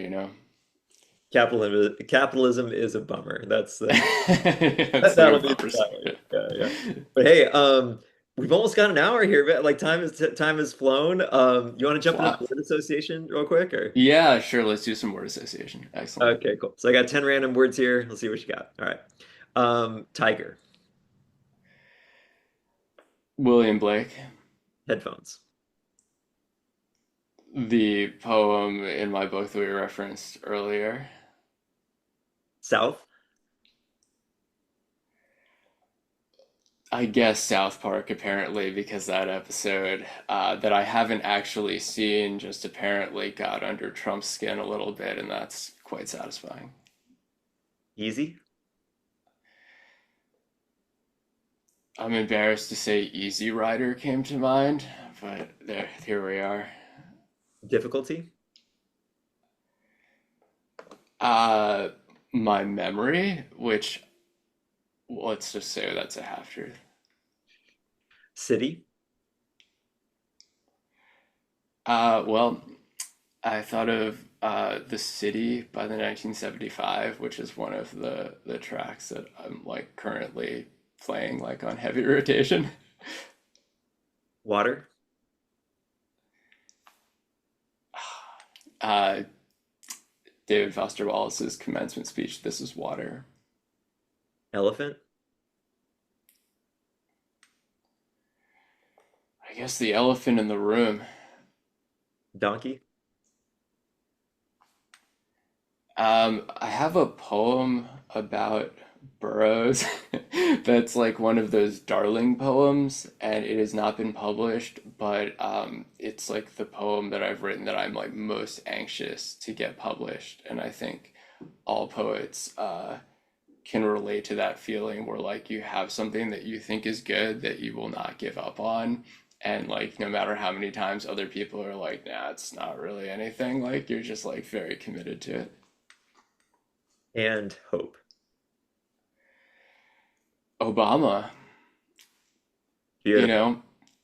Capitalism is a bummer. It's like a That'll be bummer the title. statement. Yeah, yeah. But hey, we've almost got an hour here, but like time has flown. You want to jump into the Flies. word association real quick or? Yeah, sure. Let's do some word association. Excellent. Okay, cool. So I got 10 random words here. Let's see what you got. All right. Tiger, William Blake, headphones, the poem in my book that we referenced earlier. South, I guess South Park, apparently, because that episode that I haven't actually seen just apparently got under Trump's skin a little bit, and that's quite satisfying. easy, I'm embarrassed to say Easy Rider came to mind, but there, here we are. Difficulty? Uh, my memory, which let's just say that's a half truth. City? Well, I thought of The City by the 1975, which is one of the tracks that I'm like currently playing like on heavy rotation. Water? Uh, David Foster Wallace's commencement speech, This is Water. Elephant? I guess the elephant in the room. Donkey? I have a poem about burrows that's like one of those darling poems, and it has not been published, but it's like the poem that I've written that I'm like most anxious to get published. And I think all poets can relate to that feeling where like you have something that you think is good that you will not give up on. And like no matter how many times other people are like, nah, it's not really anything, like you're just like very committed to it. And hope. Obama, you Beautiful. know,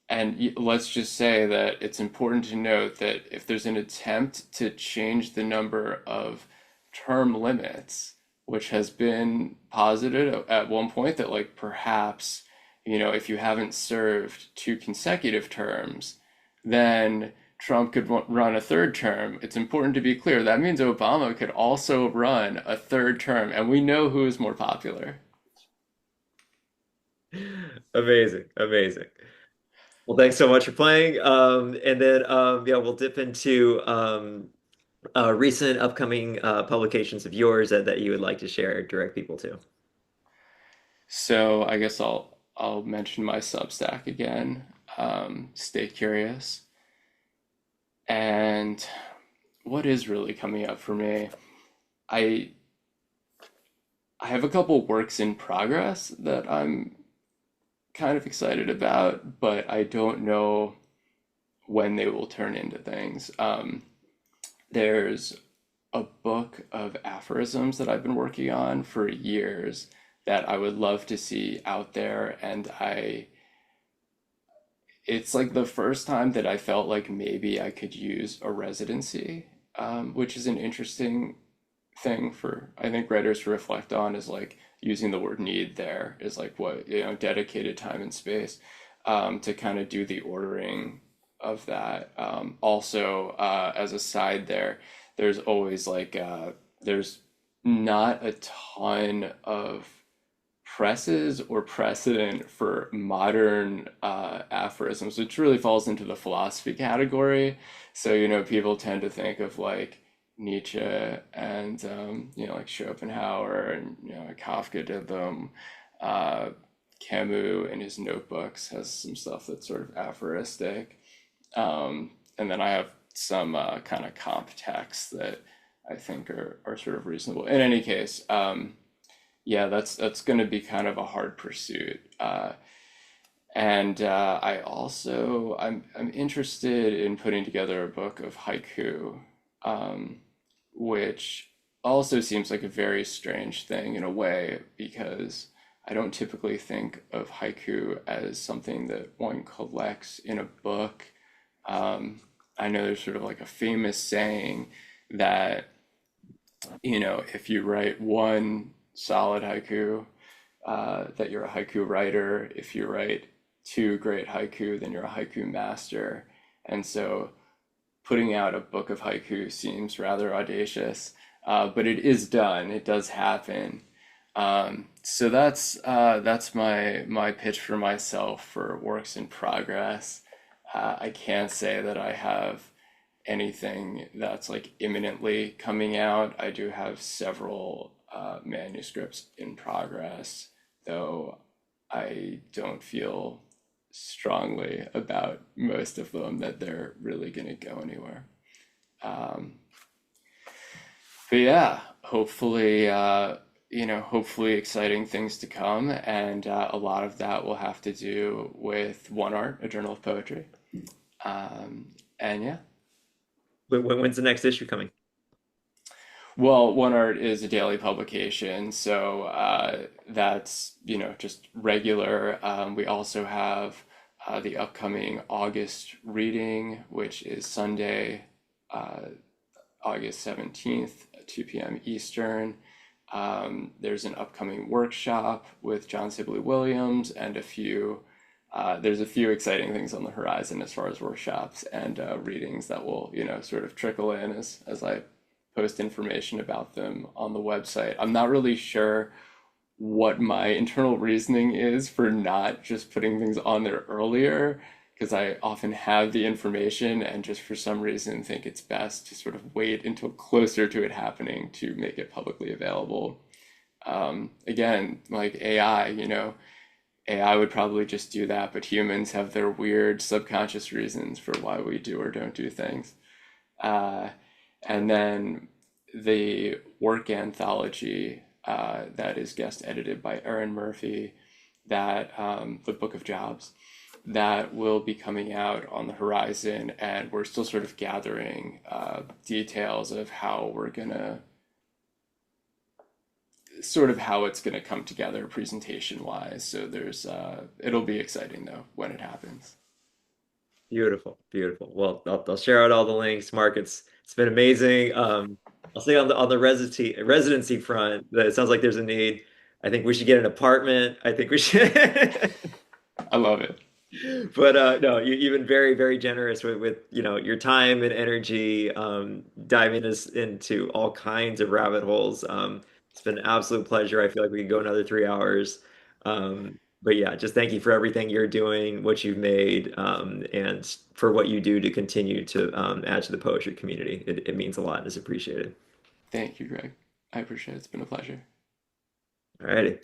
and let's just say that it's important to note that if there's an attempt to change the number of term limits, which has been posited at one point that like perhaps, if you haven't served 2 consecutive terms, then Trump could run a third term. It's important to be clear. That means Obama could also run a third term, and we know who is more popular. Amazing. Amazing. Well, thanks so much for playing. And then yeah, we'll dip into recent upcoming publications of yours that you would like to share, direct people to. So I guess I'll mention my Substack again. Stay curious. And what is really coming up for me? I I have a couple works in progress that I'm kind of excited about, but I don't know when they will turn into things. There's a book of aphorisms that I've been working on for years that I would love to see out there, and I it's like the first time that I felt like maybe I could use a residency, which is an interesting thing for I think writers to reflect on is like using the word need there is like what dedicated time and space to kind of do the ordering of that. Also, as a side there, there's always like there's not a ton of presses or precedent for modern aphorisms, which really falls into the philosophy category. So, people tend to think of like Nietzsche and, like Schopenhauer and, like Kafka did them. Uh, Camus in his notebooks has some stuff that's sort of aphoristic. And then I have some kind of comp texts that I think are sort of reasonable. In any case, yeah, that's going to be kind of a hard pursuit. And I'm interested in putting together a book of haiku, um, which also seems like a very strange thing in a way because I don't typically think of haiku as something that one collects in a book. I know there's sort of like a famous saying that if you write one solid haiku, that you're a haiku writer. If you write two great haiku, then you're a haiku master. And so putting out a book of haiku seems rather audacious, but it is done. It does happen. So that's my pitch for myself for works in progress. I can't say that I have anything that's like imminently coming out. I do have several manuscripts in progress, though I don't feel strongly about most of them that they're really going to go anywhere. Um, but yeah, hopefully, hopefully exciting things to come, and a lot of that will have to do with One Art, a journal of poetry. And yeah, When's the next issue coming? well, One Art is a daily publication, so that's just regular. We also have the upcoming August reading, which is Sunday, uh, August 17th, 2 p.m. Eastern. There's an upcoming workshop with John Sibley Williams and there's a few exciting things on the horizon as far as workshops and readings that will, sort of trickle in as I post information about them on the website. I'm not really sure what my internal reasoning is for not just putting things on there earlier, because I often have the information and just for some reason think it's best to sort of wait until closer to it happening to make it publicly available. Again, like AI, AI would probably just do that, but humans have their weird subconscious reasons for why we do or don't do things. Uh, and then the work anthology that is guest edited by Erin Murphy, that the Book of Jobs, that will be coming out on the horizon, and we're still sort of gathering details of how we're gonna sort of how it's gonna come together presentation wise. So there's it'll be exciting though when it happens. Beautiful, beautiful. Well, I'll share out all the links. Mark, it's been amazing. I'll say on the residency front that it sounds like there's a need. I think we should get an apartment. I think we should. I love it. But no, you've been very, very generous with your time and energy, diving us into all kinds of rabbit holes. It's been an absolute pleasure. I feel like we could go another 3 hours. But yeah, just thank you for everything you're doing, what you've made, and for what you do to continue to add to the poetry community. It means a lot and is appreciated. Thank you, Greg. I appreciate it. It's been a pleasure. All righty.